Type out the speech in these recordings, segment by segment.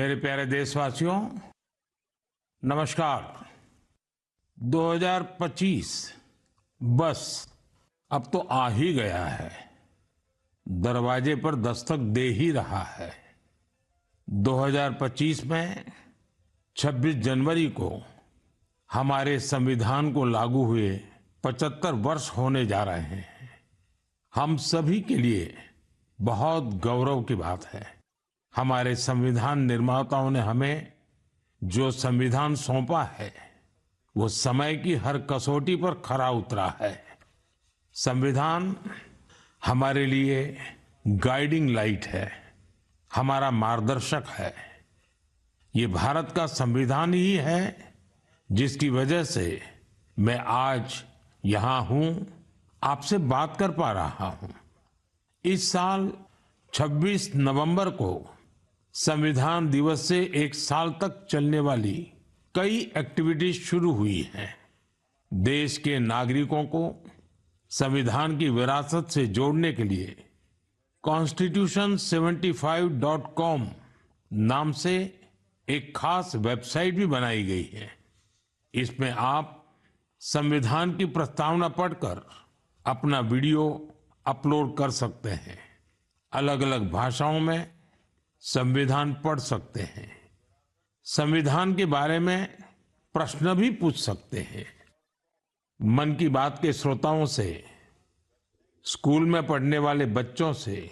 मेरे प्यारे देशवासियों, नमस्कार। 2025 बस अब तो आ ही गया है, दरवाजे पर दस्तक दे ही रहा है। 2025 में 26 जनवरी को हमारे संविधान को लागू हुए 75 वर्ष होने जा रहे हैं। हम सभी के लिए बहुत गौरव की बात है। हमारे संविधान निर्माताओं ने हमें जो संविधान सौंपा है वो समय की हर कसौटी पर खरा उतरा है। संविधान हमारे लिए गाइडिंग लाइट है, हमारा मार्गदर्शक है। ये भारत का संविधान ही है जिसकी वजह से मैं आज यहाँ हूँ, आपसे बात कर पा रहा हूँ। इस साल 26 नवंबर को संविधान दिवस से एक साल तक चलने वाली कई एक्टिविटीज शुरू हुई हैं। देश के नागरिकों को संविधान की विरासत से जोड़ने के लिए constitution75.com नाम से एक खास वेबसाइट भी बनाई गई है। इसमें आप संविधान की प्रस्तावना पढ़कर अपना वीडियो अपलोड कर सकते हैं। अलग अलग भाषाओं में संविधान पढ़ सकते हैं। संविधान के बारे में प्रश्न भी पूछ सकते हैं। मन की बात के श्रोताओं से, स्कूल में पढ़ने वाले बच्चों से,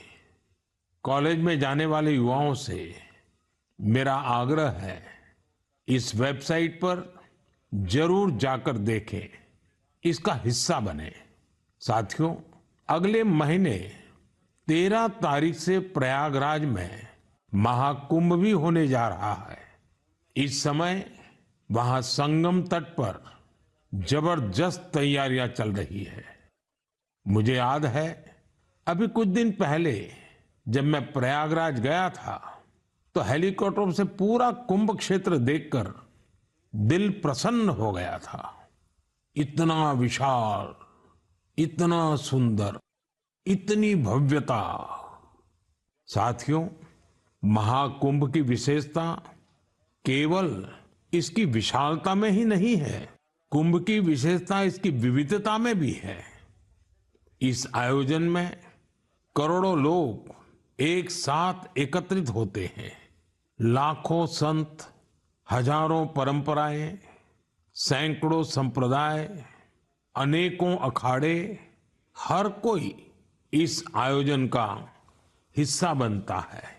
कॉलेज में जाने वाले युवाओं से मेरा आग्रह है, इस वेबसाइट पर जरूर जाकर देखें, इसका हिस्सा बने। साथियों, अगले महीने 13 तारीख से प्रयागराज में महाकुंभ भी होने जा रहा है। इस समय वहां संगम तट पर जबरदस्त तैयारियां चल रही है। मुझे याद है, अभी कुछ दिन पहले जब मैं प्रयागराज गया था तो हेलीकॉप्टर से पूरा कुंभ क्षेत्र देखकर दिल प्रसन्न हो गया था। इतना विशाल, इतना सुंदर, इतनी भव्यता। साथियों, महाकुंभ की विशेषता केवल इसकी विशालता में ही नहीं है, कुंभ की विशेषता इसकी विविधता में भी है। इस आयोजन में करोड़ों लोग एक साथ एकत्रित होते हैं। लाखों संत, हजारों परंपराएं, सैकड़ों संप्रदाय, अनेकों अखाड़े, हर कोई इस आयोजन का हिस्सा बनता है।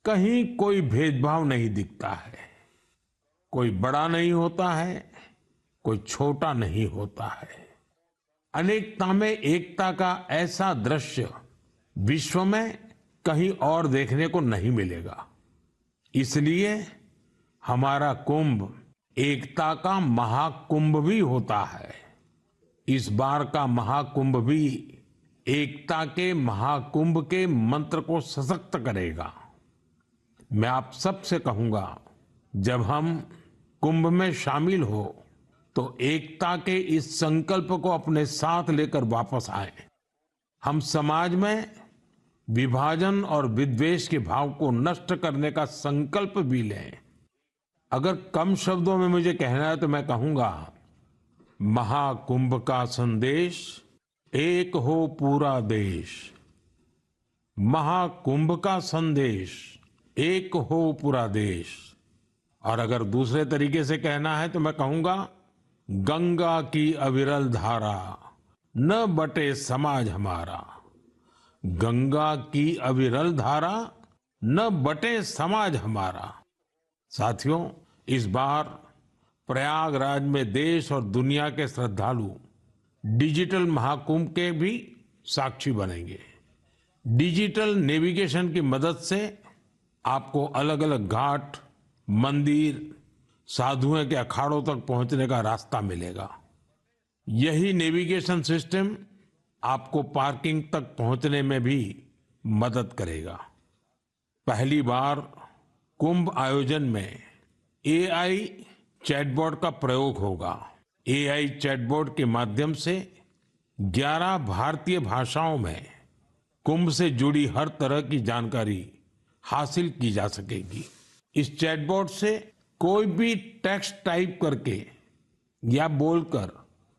कहीं कोई भेदभाव नहीं दिखता है। कोई बड़ा नहीं होता है, कोई छोटा नहीं होता है। अनेकता में एकता का ऐसा दृश्य विश्व में कहीं और देखने को नहीं मिलेगा। इसलिए हमारा कुंभ एकता का महाकुंभ भी होता है। इस बार का महाकुंभ भी एकता के महाकुंभ के मंत्र को सशक्त करेगा। मैं आप सबसे कहूंगा, जब हम कुंभ में शामिल हो तो एकता के इस संकल्प को अपने साथ लेकर वापस आए। हम समाज में विभाजन और विद्वेष के भाव को नष्ट करने का संकल्प भी लें। अगर कम शब्दों में मुझे कहना है तो मैं कहूंगा, महाकुंभ का संदेश, एक हो पूरा देश। महाकुंभ का संदेश, एक हो पूरा देश। और अगर दूसरे तरीके से कहना है तो मैं कहूंगा, गंगा की अविरल धारा, न बटे समाज हमारा। गंगा की अविरल धारा, न बटे समाज हमारा। साथियों, इस बार प्रयागराज में देश और दुनिया के श्रद्धालु डिजिटल महाकुंभ के भी साक्षी बनेंगे। डिजिटल नेविगेशन की मदद से आपको अलग अलग घाट, मंदिर, साधुओं के अखाड़ों तक पहुंचने का रास्ता मिलेगा। यही नेविगेशन सिस्टम आपको पार्किंग तक पहुंचने में भी मदद करेगा। पहली बार कुंभ आयोजन में एआई चैटबॉट का प्रयोग होगा। एआई चैटबॉट के माध्यम से 11 भारतीय भाषाओं में कुंभ से जुड़ी हर तरह की जानकारी हासिल की जा सकेगी। इस चैटबॉट से कोई भी टेक्स्ट टाइप करके या बोलकर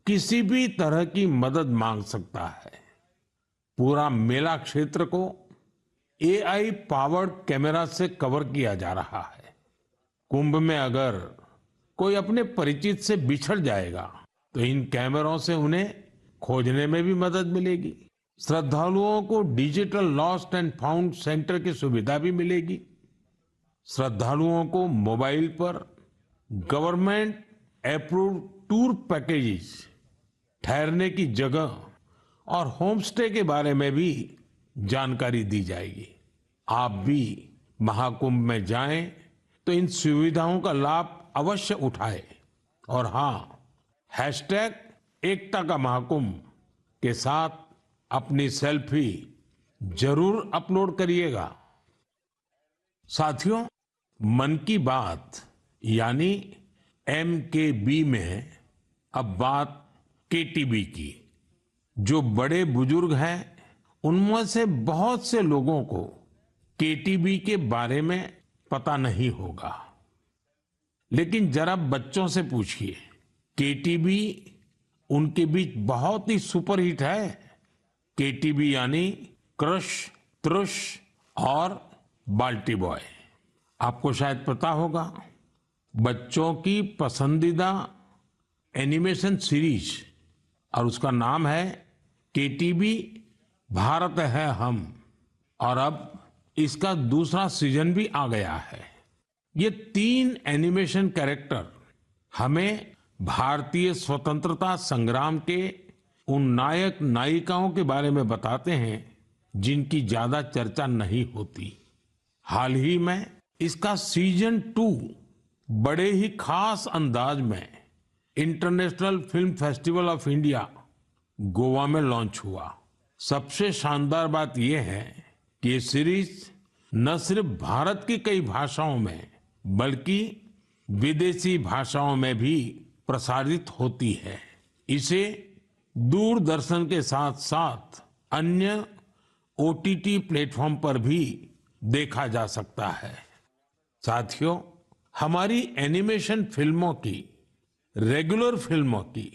किसी भी तरह की मदद मांग सकता है। पूरा मेला क्षेत्र को एआई पावर्ड कैमरा से कवर किया जा रहा है। कुंभ में अगर कोई अपने परिचित से बिछड़ जाएगा तो इन कैमरों से उन्हें खोजने में भी मदद मिलेगी। श्रद्धालुओं को digital lost and found centre की सुविधा भी मिलेगी। श्रद्धालुओं को मोबाइल पर गवर्नमेंट अप्रूव्ड टूर पैकेजेस, ठहरने की जगह और होम स्टे के बारे में भी जानकारी दी जाएगी। आप भी महाकुंभ में जाएं तो इन सुविधाओं का लाभ अवश्य उठाएं। और हाँ, हैशटैग एकता का महाकुंभ के साथ अपनी सेल्फी जरूर अपलोड करिएगा। साथियों, मन की बात यानी MKB में अब बात KTB की। जो बड़े बुजुर्ग हैं उनमें से बहुत से लोगों को KTB के बारे में पता नहीं होगा, लेकिन जरा बच्चों से पूछिए। KTB उनके बीच बहुत ही सुपरहिट है। KTB यानी क्रश, त्रुश और बाल्टी बॉय। आपको शायद पता होगा, बच्चों की पसंदीदा एनिमेशन सीरीज और उसका नाम है KTB भारत है हम। और अब इसका दूसरा सीजन भी आ गया है। ये 3 एनिमेशन कैरेक्टर हमें भारतीय स्वतंत्रता संग्राम के उन नायक नायिकाओं के बारे में बताते हैं जिनकी ज्यादा चर्चा नहीं होती। हाल ही में इसका सीजन 2 बड़े ही खास अंदाज में international film festival of India Goa में लॉन्च हुआ। सबसे शानदार बात यह है कि ये सीरीज न सिर्फ भारत की कई भाषाओं में बल्कि विदेशी भाषाओं में भी प्रसारित होती है। इसे दूरदर्शन के साथ साथ अन्य OTT प्लेटफॉर्म पर भी देखा जा सकता है। साथियों, हमारी एनिमेशन फिल्मों की, रेगुलर फिल्मों की,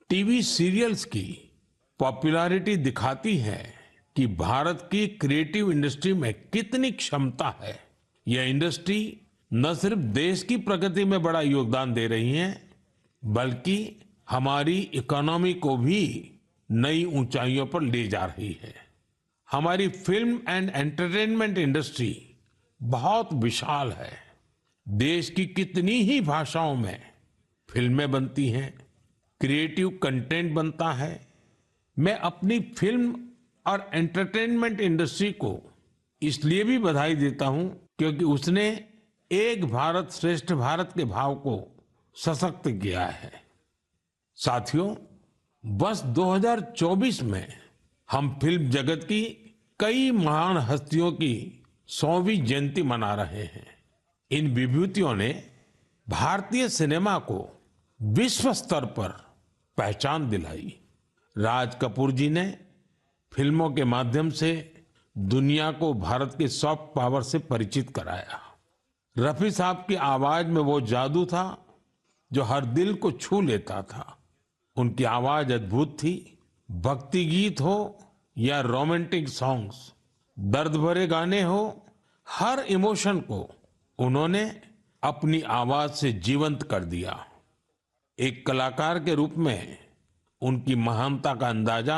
टीवी सीरियल्स की पॉपुलैरिटी दिखाती है कि भारत की क्रिएटिव इंडस्ट्री में कितनी क्षमता है। यह इंडस्ट्री न सिर्फ देश की प्रगति में बड़ा योगदान दे रही है, बल्कि हमारी इकोनॉमी को भी नई ऊंचाइयों पर ले जा रही है। हमारी फिल्म एंड एंटरटेनमेंट इंडस्ट्री बहुत विशाल है। देश की कितनी ही भाषाओं में फिल्में बनती हैं, क्रिएटिव कंटेंट बनता है। मैं अपनी फिल्म और एंटरटेनमेंट इंडस्ट्री को इसलिए भी बधाई देता हूं क्योंकि उसने एक भारत श्रेष्ठ भारत के भाव को सशक्त किया है। साथियों, वर्ष 2024 में हम फिल्म जगत की कई महान हस्तियों की 100वीं जयंती मना रहे हैं। इन विभूतियों ने भारतीय सिनेमा को विश्व स्तर पर पहचान दिलाई। राज कपूर जी ने फिल्मों के माध्यम से दुनिया को भारत के सॉफ्ट पावर से परिचित कराया। रफी साहब की आवाज में वो जादू था जो हर दिल को छू लेता था। उनकी आवाज अद्भुत थी। भक्ति गीत हो या रोमांटिक सॉन्ग्स, दर्द भरे गाने हो, हर इमोशन को उन्होंने अपनी आवाज से जीवंत कर दिया। एक कलाकार के रूप में उनकी महानता का अंदाजा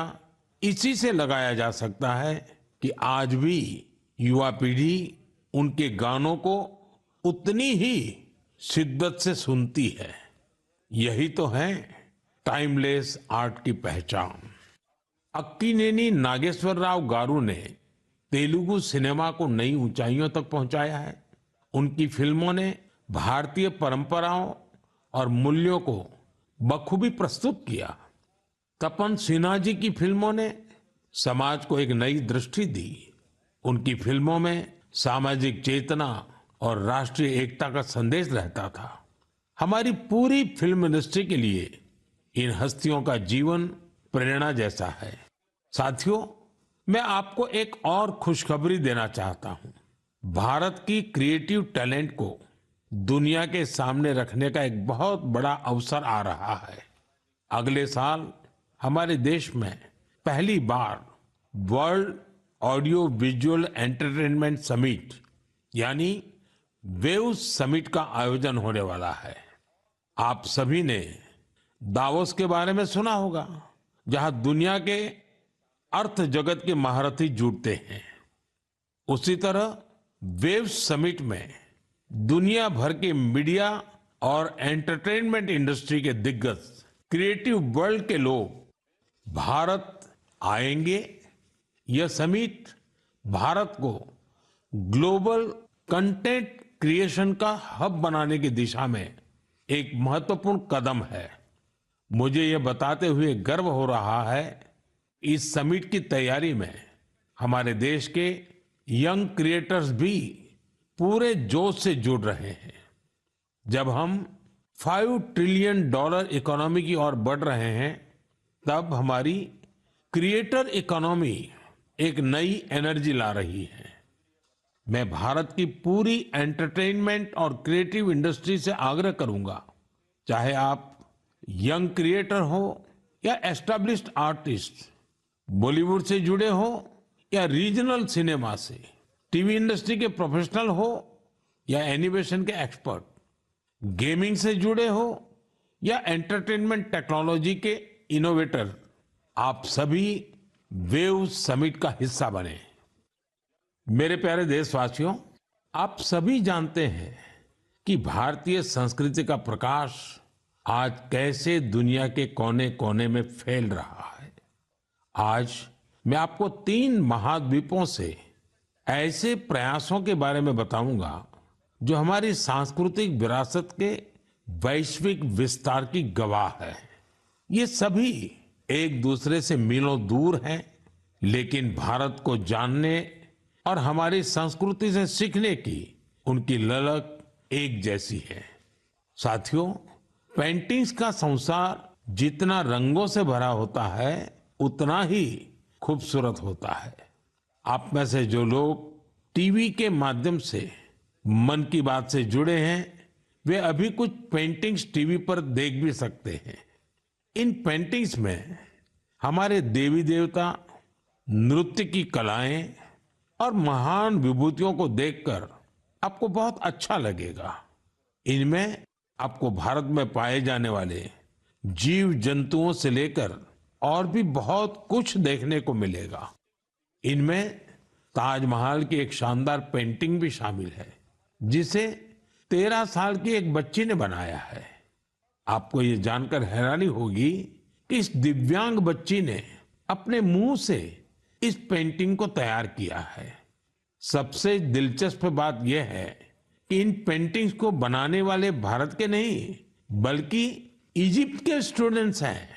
इसी से लगाया जा सकता है कि आज भी युवा पीढ़ी उनके गानों को उतनी ही शिद्दत से सुनती है। यही तो है टाइमलेस आर्ट की पहचान। अक्कीनेनी नागेश्वर राव गारू ने तेलुगु सिनेमा को नई ऊंचाइयों तक पहुंचाया है। उनकी फिल्मों ने भारतीय परंपराओं और मूल्यों को बखूबी प्रस्तुत किया। तपन सिन्हा जी की फिल्मों ने समाज को एक नई दृष्टि दी। उनकी फिल्मों में सामाजिक चेतना और राष्ट्रीय एकता का संदेश रहता था। हमारी पूरी फिल्म इंडस्ट्री के लिए इन हस्तियों का जीवन प्रेरणा जैसा है। साथियों, मैं आपको एक और खुशखबरी देना चाहता हूं। भारत की क्रिएटिव टैलेंट को दुनिया के सामने रखने का एक बहुत बड़ा अवसर आ रहा है। अगले साल हमारे देश में पहली बार world audio visual entertainment summit यानी वेव समिट का आयोजन होने वाला है। आप सभी ने दावोस के बारे में सुना होगा, जहां दुनिया के अर्थ जगत के महारथी जुटते हैं। उसी तरह वेव समिट में दुनिया भर के मीडिया और एंटरटेनमेंट इंडस्ट्री के दिग्गज क्रिएटिव वर्ल्ड के लोग भारत आएंगे। यह समिट भारत को ग्लोबल कंटेंट क्रिएशन का हब बनाने की दिशा में एक महत्वपूर्ण कदम है। मुझे यह बताते हुए गर्व हो रहा है, इस समिट की तैयारी में हमारे देश के यंग क्रिएटर्स भी पूरे जोश से जुड़ रहे हैं। जब हम $5 ट्रिलियन इकोनॉमी की ओर बढ़ रहे हैं, तब हमारी क्रिएटर इकोनॉमी एक नई एनर्जी ला रही है। मैं भारत की पूरी एंटरटेनमेंट और क्रिएटिव इंडस्ट्री से आग्रह करूंगा, चाहे आप यंग क्रिएटर हो या एस्टैब्लिश्ड आर्टिस्ट, बॉलीवुड से जुड़े हो या रीजनल सिनेमा से, टीवी इंडस्ट्री के प्रोफेशनल हो या एनिमेशन के एक्सपर्ट, गेमिंग से जुड़े हो या एंटरटेनमेंट टेक्नोलॉजी के इनोवेटर, आप सभी वेव समिट का हिस्सा बने। मेरे प्यारे देशवासियों, आप सभी जानते हैं कि भारतीय संस्कृति का प्रकाश आज कैसे दुनिया के कोने कोने में फैल रहा है। आज मैं आपको 3 महाद्वीपों से ऐसे प्रयासों के बारे में बताऊंगा जो हमारी सांस्कृतिक विरासत के वैश्विक विस्तार की गवाह है। ये सभी एक दूसरे से मीलों दूर हैं, लेकिन भारत को जानने और हमारी संस्कृति से सीखने की उनकी ललक एक जैसी है। साथियों, पेंटिंग्स का संसार जितना रंगों से भरा होता है, उतना ही खूबसूरत होता है। आप में से जो लोग टीवी के माध्यम से मन की बात से जुड़े हैं, वे अभी कुछ पेंटिंग्स टीवी पर देख भी सकते हैं। इन पेंटिंग्स में हमारे देवी देवता, नृत्य की कलाएं और महान विभूतियों को देखकर आपको बहुत अच्छा लगेगा। इनमें आपको भारत में पाए जाने वाले जीव जंतुओं से लेकर और भी बहुत कुछ देखने को मिलेगा। इनमें ताजमहल की एक शानदार पेंटिंग भी शामिल है, जिसे 13 साल की एक बच्ची ने बनाया है। आपको ये जानकर हैरानी होगी कि इस दिव्यांग बच्ची ने अपने मुंह से इस पेंटिंग को तैयार किया है। सबसे दिलचस्प बात यह है कि इन पेंटिंग्स को बनाने वाले भारत के नहीं, बल्कि इजिप्ट के स्टूडेंट्स हैं,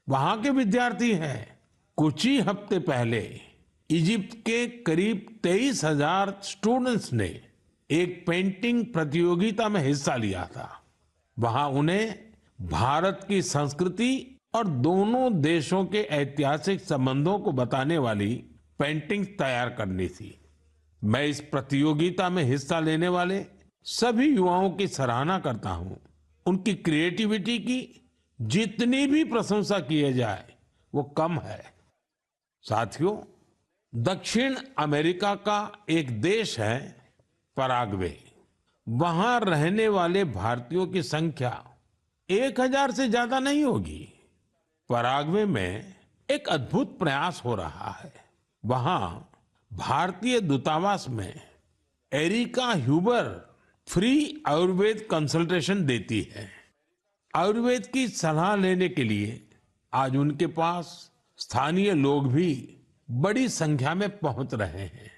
वहां के विद्यार्थी हैं। कुछ ही हफ्ते पहले इजिप्ट के करीब 23,000 स्टूडेंट्स ने एक पेंटिंग प्रतियोगिता में हिस्सा लिया था। वहां उन्हें भारत की संस्कृति और दोनों देशों के ऐतिहासिक संबंधों को बताने वाली पेंटिंग तैयार करनी थी। मैं इस प्रतियोगिता में हिस्सा लेने वाले सभी युवाओं की सराहना करता हूं। उनकी क्रिएटिविटी की जितनी भी प्रशंसा की जाए वो कम है। साथियों, दक्षिण अमेरिका का एक देश है पराग्वे। वहां रहने वाले भारतीयों की संख्या 1,000 से ज्यादा नहीं होगी। पराग्वे में एक अद्भुत प्रयास हो रहा है। वहां भारतीय दूतावास में Erica Huber free Ayurveda consultation देती है। आयुर्वेद की सलाह लेने के लिए आज उनके पास स्थानीय लोग भी बड़ी संख्या में पहुंच रहे हैं।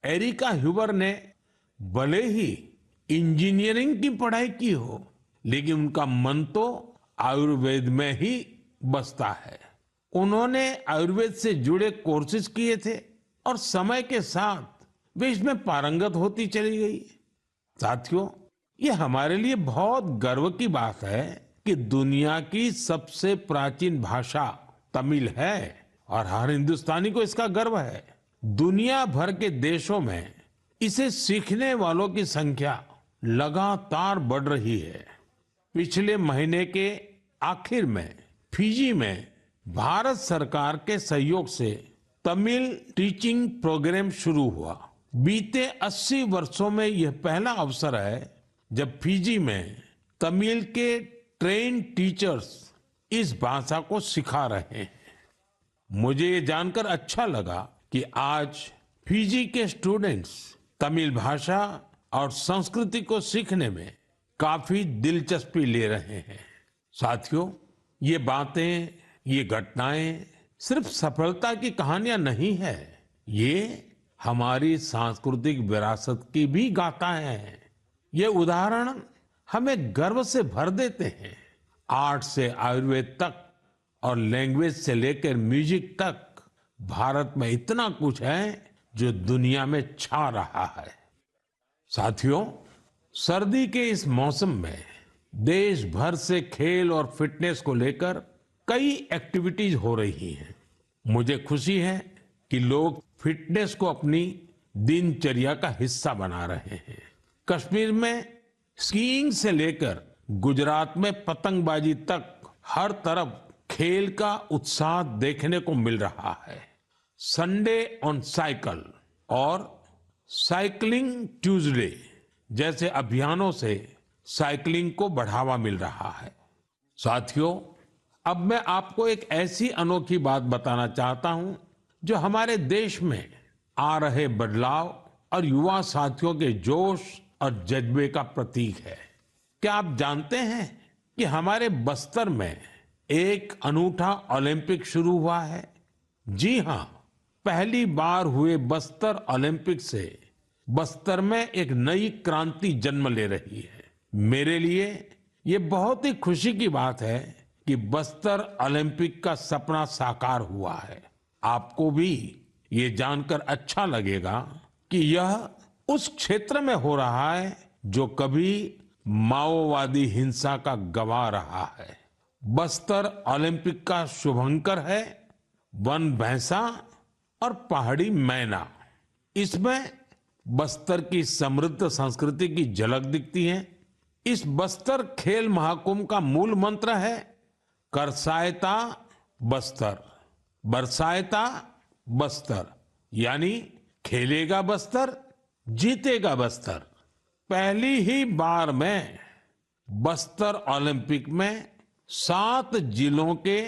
एरिका ह्यूबर ने भले ही इंजीनियरिंग की पढ़ाई की हो, लेकिन उनका मन तो आयुर्वेद में ही बसता है। उन्होंने आयुर्वेद से जुड़े कोर्सेज किए थे और समय के साथ वे इसमें पारंगत होती चली गई। साथियों, ये हमारे लिए बहुत गर्व की बात है कि दुनिया की सबसे प्राचीन भाषा तमिल है और हर हिंदुस्तानी को इसका गर्व है। दुनिया भर के देशों में इसे सीखने वालों की संख्या लगातार बढ़ रही है। पिछले महीने के आखिर में फिजी में भारत सरकार के सहयोग से तमिल टीचिंग प्रोग्राम शुरू हुआ। बीते 80 वर्षों में यह पहला अवसर है जब फिजी में तमिल के ट्रेन टीचर्स इस भाषा को सिखा रहे हैं। मुझे ये जानकर अच्छा लगा कि आज फिजी के स्टूडेंट्स तमिल भाषा और संस्कृति को सीखने में काफी दिलचस्पी ले रहे हैं। साथियों, ये बातें, ये घटनाएं सिर्फ सफलता की कहानियां नहीं है, ये हमारी सांस्कृतिक विरासत की भी गाथाएं हैं। ये उदाहरण हमें गर्व से भर देते हैं। आर्ट से आयुर्वेद तक और लैंग्वेज से लेकर म्यूजिक तक भारत में इतना कुछ है जो दुनिया में छा रहा है। साथियों, सर्दी के इस मौसम में देश भर से खेल और फिटनेस को लेकर कई एक्टिविटीज हो रही हैं। मुझे खुशी है कि लोग फिटनेस को अपनी दिनचर्या का हिस्सा बना रहे हैं। कश्मीर में स्कीइंग से लेकर गुजरात में पतंगबाजी तक हर तरफ खेल का उत्साह देखने को मिल रहा है। संडे ऑन साइकिल और साइकिलिंग ट्यूसडे जैसे अभियानों से साइकिलिंग को बढ़ावा मिल रहा है। साथियों, अब मैं आपको एक ऐसी अनोखी बात बताना चाहता हूं जो हमारे देश में आ रहे बदलाव और युवा साथियों के जोश और जज्बे का प्रतीक है। क्या आप जानते हैं कि हमारे बस्तर में एक अनूठा ओलंपिक शुरू हुआ है? जी हां, पहली बार हुए बस्तर ओलंपिक से बस्तर में एक नई क्रांति जन्म ले रही है। मेरे लिए ये बहुत ही खुशी की बात है कि बस्तर ओलंपिक का सपना साकार हुआ है। आपको भी ये जानकर अच्छा लगेगा कि यह उस क्षेत्र में हो रहा है जो कभी माओवादी हिंसा का गवाह रहा है। बस्तर ओलंपिक का शुभंकर है वन भैंसा और पहाड़ी मैना। इसमें बस्तर की समृद्ध संस्कृति की झलक दिखती है। इस बस्तर खेल महाकुंभ का मूल मंत्र है करसायता बस्तर, बरसायता बस्तर, यानी खेलेगा बस्तर, जीतेगा बस्तर। पहली ही बार में बस्तर ओलंपिक में 7 जिलों के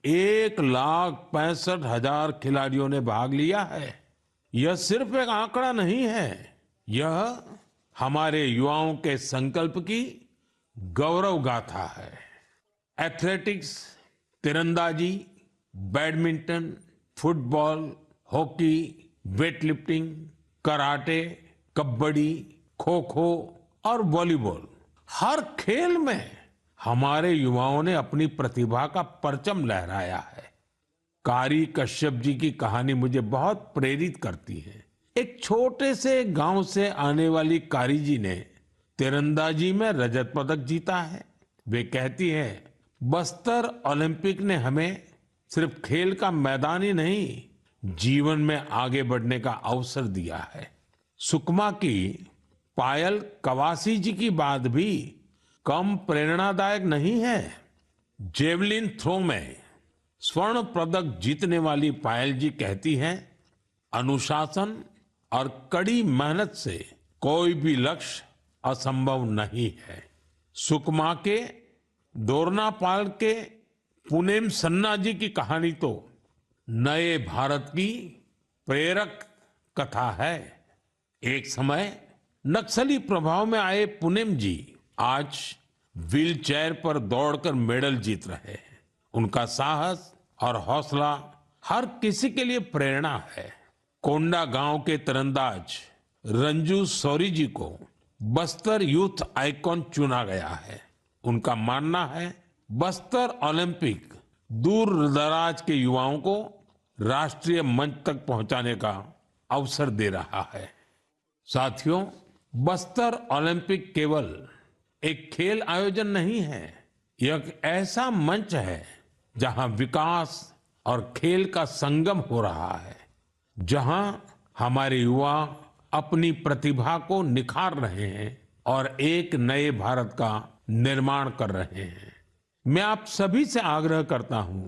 1,65,000 खिलाड़ियों ने भाग लिया है। यह सिर्फ एक आंकड़ा नहीं है, यह हमारे युवाओं के संकल्प की गौरव गाथा है। एथलेटिक्स, तीरंदाजी, badminton, football, hockey, weightlifting, karate, kabaddi, kho kho और वॉलीबॉल, हर खेल में हमारे युवाओं ने अपनी प्रतिभा का परचम लहराया है। कारी कश्यप जी की कहानी मुझे बहुत प्रेरित करती है। एक छोटे से गांव से आने वाली कारी जी ने तीरंदाजी में रजत पदक जीता है। वे कहती है, बस्तर ओलंपिक ने हमें सिर्फ खेल का मैदान ही नहीं, जीवन में आगे बढ़ने का अवसर दिया है। सुकमा की पायल कवासी जी की बात भी कम प्रेरणादायक नहीं है। जेवलिन थ्रो में स्वर्ण पदक जीतने वाली पायल जी कहती हैं, अनुशासन और कड़ी मेहनत से कोई भी लक्ष्य असंभव नहीं है। सुकमा के दोरनापाल के पुनेम सन्ना जी की कहानी तो नए भारत की प्रेरक कथा है। एक समय नक्सली प्रभाव में आए पुनेम जी आज व्हील चेयर पर दौड़कर मेडल जीत रहे हैं। उनका साहस और हौसला हर किसी के लिए प्रेरणा है। कोंडा गांव के तीरंदाज रंजू सौरी जी को बस्तर यूथ आइकॉन चुना गया है। उनका मानना है बस्तर ओलंपिक दूर दराज के युवाओं को राष्ट्रीय मंच तक पहुंचाने का अवसर दे रहा है। साथियों, बस्तर ओलंपिक केवल एक खेल आयोजन नहीं है, यह एक ऐसा मंच है जहां विकास और खेल का संगम हो रहा है, जहां हमारे युवा अपनी प्रतिभा को निखार रहे हैं और एक नए भारत का निर्माण कर रहे हैं। मैं आप सभी से आग्रह करता हूं,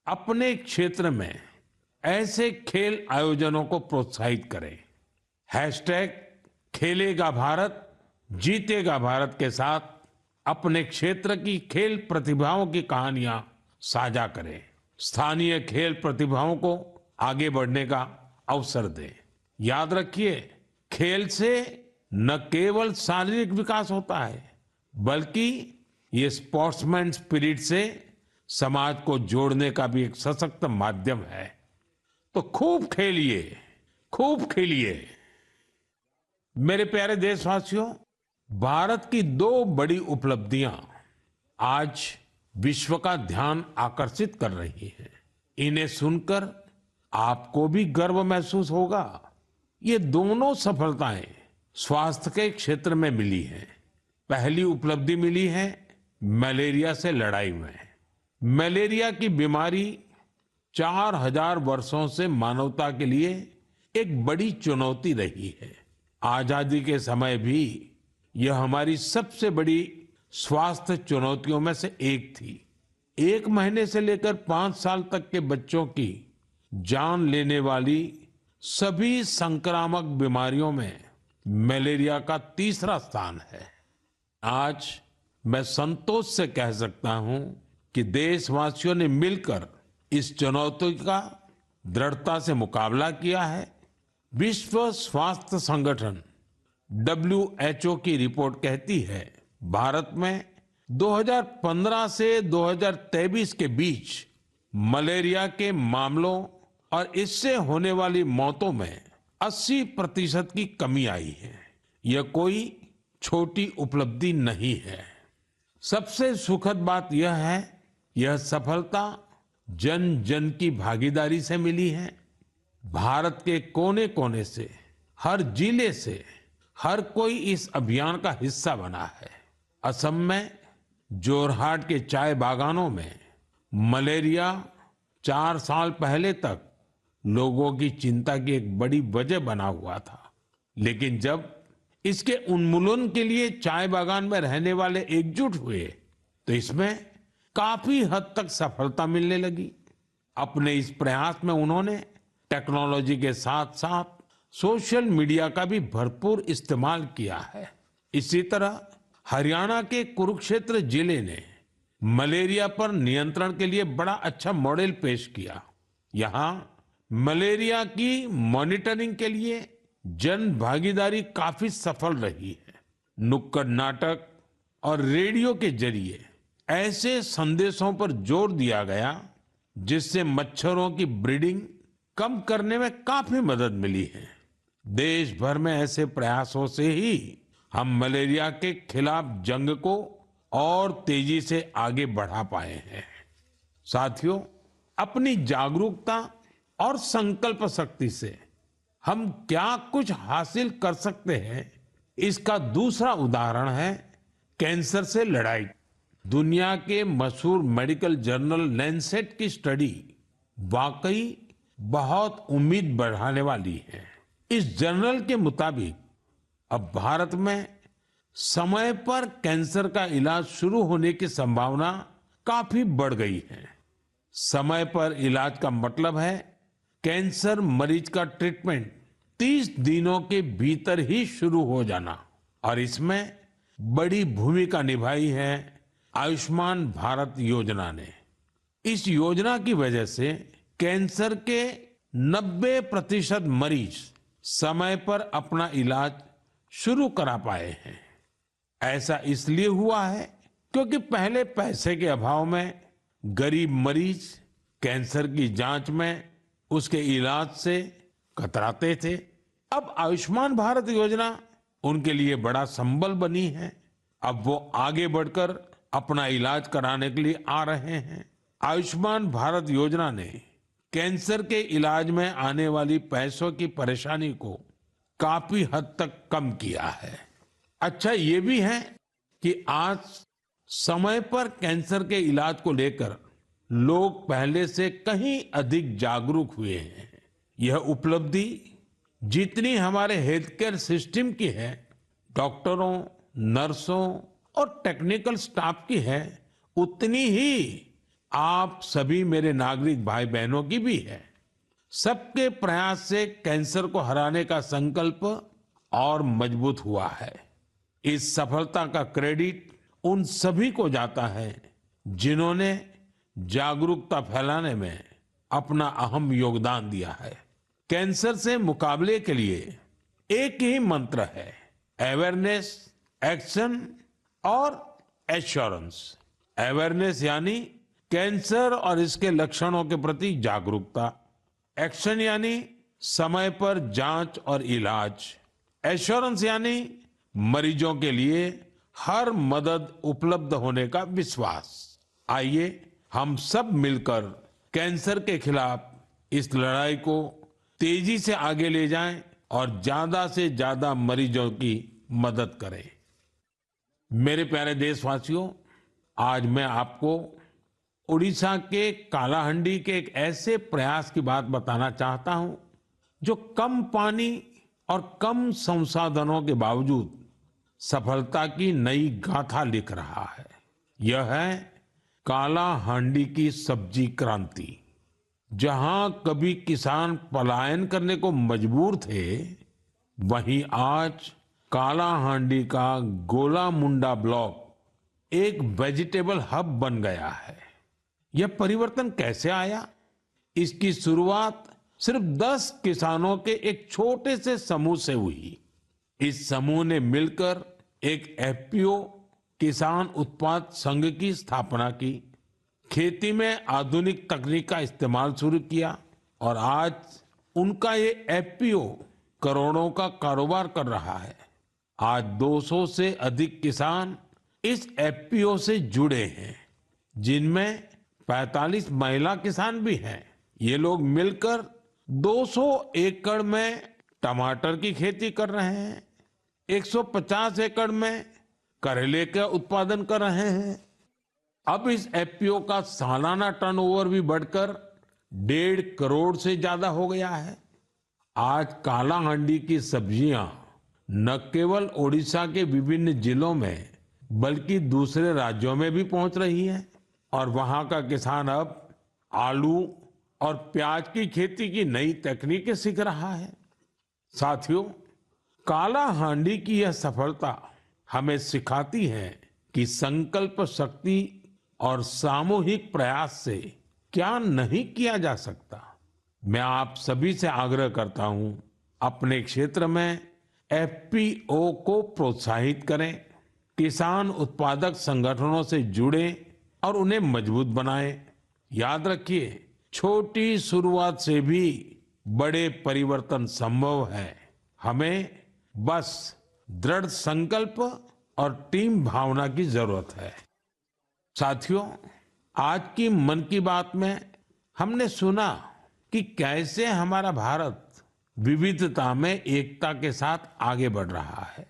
अपने क्षेत्र में ऐसे खेल आयोजनों को प्रोत्साहित करें। हैशटैग खेलेगा भारत जीतेगा भारत के साथ अपने क्षेत्र की खेल प्रतिभाओं की कहानियां साझा करें। स्थानीय खेल प्रतिभाओं को आगे बढ़ने का अवसर दें। याद रखिए, खेल से न केवल शारीरिक विकास होता है, बल्कि ये स्पोर्ट्समैन स्पिरिट से समाज को जोड़ने का भी एक सशक्त माध्यम है। तो खूब खेलिए, खूब खेलिए। मेरे प्यारे देशवासियों, भारत की दो बड़ी उपलब्धियां आज विश्व का ध्यान आकर्षित कर रही हैं। इन्हें सुनकर आपको भी गर्व महसूस होगा। ये दोनों सफलताएं स्वास्थ्य के क्षेत्र में मिली हैं। पहली उपलब्धि मिली है मलेरिया से लड़ाई में। मलेरिया की बीमारी 4000 वर्षों से मानवता के लिए एक बड़ी चुनौती रही है। आजादी के समय भी यह हमारी सबसे बड़ी स्वास्थ्य चुनौतियों में से एक थी। 1 महीने से लेकर 5 साल तक के बच्चों की जान लेने वाली सभी संक्रामक बीमारियों में मलेरिया का तीसरा स्थान है। आज मैं संतोष से कह सकता हूं कि देशवासियों ने मिलकर इस चुनौती का दृढ़ता से मुकाबला किया है। विश्व स्वास्थ्य संगठन WHO की रिपोर्ट कहती है, भारत में 2015 से 2023 के बीच मलेरिया के मामलों और इससे होने वाली मौतों में 80% की कमी आई है। यह कोई छोटी उपलब्धि नहीं है। सबसे सुखद बात यह है, यह सफलता जन जन की भागीदारी से मिली है। भारत के कोने कोने से, हर जिले से हर कोई इस अभियान का हिस्सा बना है। असम में जोरहाट के चाय बागानों में मलेरिया 4 साल पहले तक लोगों की चिंता की एक बड़ी वजह बना हुआ था, लेकिन जब इसके उन्मूलन के लिए चाय बागान में रहने वाले एकजुट हुए तो इसमें काफी हद तक सफलता मिलने लगी। अपने इस प्रयास में उन्होंने टेक्नोलॉजी के साथ साथ सोशल मीडिया का भी भरपूर इस्तेमाल किया है। इसी तरह हरियाणा के कुरुक्षेत्र जिले ने मलेरिया पर नियंत्रण के लिए बड़ा अच्छा मॉडल पेश किया। यहाँ मलेरिया की मॉनिटरिंग के लिए जन भागीदारी काफी सफल रही है। नुक्कड़ नाटक और रेडियो के जरिए ऐसे संदेशों पर जोर दिया गया जिससे मच्छरों की ब्रीडिंग कम करने में काफी मदद मिली है। देश भर में ऐसे प्रयासों से ही हम मलेरिया के खिलाफ जंग को और तेजी से आगे बढ़ा पाए हैं। साथियों, अपनी जागरूकता और संकल्प शक्ति से हम क्या कुछ हासिल कर सकते हैं, इसका दूसरा उदाहरण है कैंसर से लड़ाई। दुनिया के मशहूर मेडिकल जर्नल लैंसेट की स्टडी वाकई बहुत उम्मीद बढ़ाने वाली है। इस जर्नल के मुताबिक अब भारत में समय पर कैंसर का इलाज शुरू होने की संभावना काफी बढ़ गई है। समय पर इलाज का मतलब है कैंसर मरीज का ट्रीटमेंट 30 दिनों के भीतर ही शुरू हो जाना। और इसमें बड़ी भूमिका निभाई है आयुष्मान भारत योजना ने। इस योजना की वजह से कैंसर के 90% मरीज समय पर अपना इलाज शुरू करा पाए हैं। ऐसा इसलिए हुआ है क्योंकि पहले पैसे के अभाव में गरीब मरीज कैंसर की जांच में, उसके इलाज से कतराते थे। अब आयुष्मान भारत योजना उनके लिए बड़ा संबल बनी है। अब वो आगे बढ़कर अपना इलाज कराने के लिए आ रहे हैं। आयुष्मान भारत योजना ने कैंसर के इलाज में आने वाली पैसों की परेशानी को काफी हद तक कम किया है। अच्छा ये भी है कि आज समय पर कैंसर के इलाज को लेकर लोग पहले से कहीं अधिक जागरूक हुए हैं। यह उपलब्धि जितनी हमारे हेल्थ केयर सिस्टम की है, डॉक्टरों, नर्सों और टेक्निकल स्टाफ की है, उतनी ही आप सभी मेरे नागरिक भाई बहनों की भी है। सबके प्रयास से कैंसर को हराने का संकल्प और मजबूत हुआ है। इस सफलता का क्रेडिट उन सभी को जाता है जिन्होंने जागरूकता फैलाने में अपना अहम योगदान दिया है। कैंसर से मुकाबले के लिए एक ही मंत्र है, अवेयरनेस, एक्शन और एश्योरेंस। अवेयरनेस यानी कैंसर और इसके लक्षणों के प्रति जागरूकता, एक्शन यानी समय पर जांच और इलाज, एश्योरेंस यानी मरीजों के लिए हर मदद उपलब्ध होने का विश्वास। आइए हम सब मिलकर कैंसर के खिलाफ इस लड़ाई को तेजी से आगे ले जाएं और ज्यादा से ज्यादा मरीजों की मदद करें। मेरे प्यारे देशवासियों, आज मैं आपको उड़ीसा के कालाहांडी के एक ऐसे प्रयास की बात बताना चाहता हूं जो कम पानी और कम संसाधनों के बावजूद सफलता की नई गाथा लिख रहा है। यह है कालाहांडी की सब्जी क्रांति। जहां कभी किसान पलायन करने को मजबूर थे, वहीं आज कालाहांडी का गोला मुंडा ब्लॉक एक वेजिटेबल हब बन गया है। यह परिवर्तन कैसे आया? इसकी शुरुआत सिर्फ 10 किसानों के एक छोटे से समूह से हुई। इस समूह ने मिलकर एक एफपीओ किसान उत्पाद संघ की स्थापना की, खेती में आधुनिक तकनीक का इस्तेमाल शुरू किया और आज उनका ये एफपीओ करोड़ों का कारोबार कर रहा है। आज 200 से अधिक किसान इस एफपीओ से जुड़े हैं, जिनमें 45 महिला किसान भी हैं। ये लोग मिलकर 200 एकड़ में टमाटर की खेती कर रहे हैं, 150 एकड़ में करेले का उत्पादन कर रहे हैं। अब इस एफपीओ का सालाना टर्नओवर भी बढ़कर 1.5 करोड़ से ज्यादा हो गया है। आज कालाहांडी की सब्जियां न केवल ओडिशा के विभिन्न जिलों में बल्कि दूसरे राज्यों में भी पहुंच रही है और वहां का किसान अब आलू और प्याज की खेती की नई तकनीकें सीख रहा है। साथियों, कालाहांडी की यह सफलता हमें सिखाती है कि संकल्प शक्ति और सामूहिक प्रयास से क्या नहीं किया जा सकता। मैं आप सभी से आग्रह करता हूं, अपने क्षेत्र में एफपीओ को प्रोत्साहित करें, किसान उत्पादक संगठनों से जुड़ें और उन्हें मजबूत बनाएं। याद रखिए, छोटी शुरुआत से भी बड़े परिवर्तन संभव है। हमें बस दृढ़ संकल्प और टीम भावना की जरूरत है। साथियों, आज की मन की बात में हमने सुना कि कैसे हमारा भारत विविधता में एकता के साथ आगे बढ़ रहा है।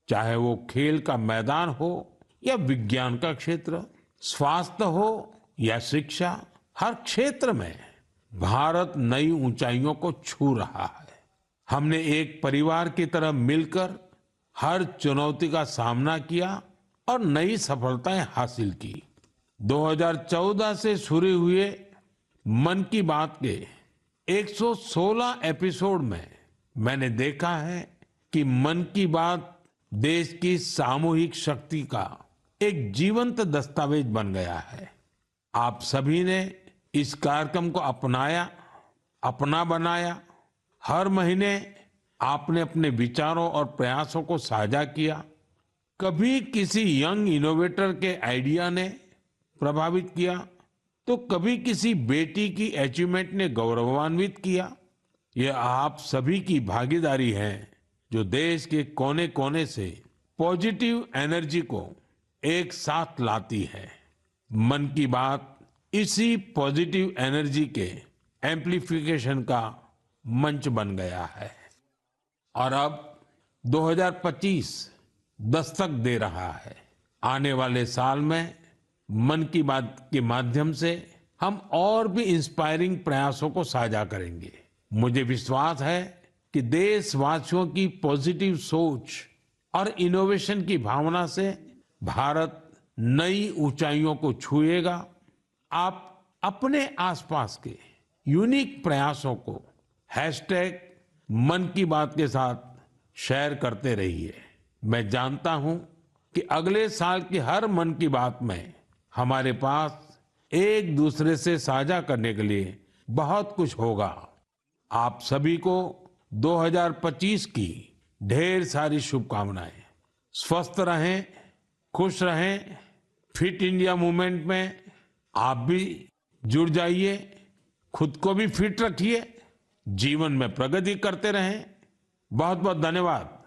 चाहे वो खेल का मैदान हो या विज्ञान का क्षेत्र, स्वास्थ्य हो या शिक्षा, हर क्षेत्र में भारत नई ऊंचाइयों को छू रहा है। हमने एक परिवार की तरह मिलकर हर चुनौती का सामना किया और नई सफलताएं हासिल की। 2014 से शुरू हुए मन की बात के 116 एपिसोड में मैंने देखा है कि मन की बात देश की सामूहिक शक्ति का एक जीवंत दस्तावेज बन गया है। आप सभी ने इस कार्यक्रम को अपनाया, अपना बनाया। हर महीने आपने अपने विचारों और प्रयासों को साझा किया। कभी किसी यंग इनोवेटर के आइडिया ने प्रभावित किया, तो कभी किसी बेटी की अचीवमेंट ने गौरवान्वित किया। यह आप सभी की भागीदारी है जो देश के कोने कोने से पॉजिटिव एनर्जी को एक साथ लाती है। मन की बात इसी पॉजिटिव एनर्जी के एम्प्लीफिकेशन का मंच बन गया है और अब 2025 दस्तक दे रहा है। आने वाले साल में मन की बात के माध्यम से हम और भी इंस्पायरिंग प्रयासों को साझा करेंगे। मुझे विश्वास है कि देशवासियों की पॉजिटिव सोच और इनोवेशन की भावना से भारत नई ऊंचाइयों को छुएगा। आप अपने आसपास के यूनिक प्रयासों को हैशटैग मन की बात के साथ शेयर करते रहिए। मैं जानता हूं कि अगले साल की हर मन की बात में हमारे पास एक दूसरे से साझा करने के लिए बहुत कुछ होगा। आप सभी को 2025 की ढेर सारी शुभकामनाएं। स्वस्थ रहें, खुश रहें। फिट इंडिया मूवमेंट में आप भी जुड़ जाइए। खुद को भी फिट रखिए, जीवन में प्रगति करते रहें। बहुत बहुत धन्यवाद।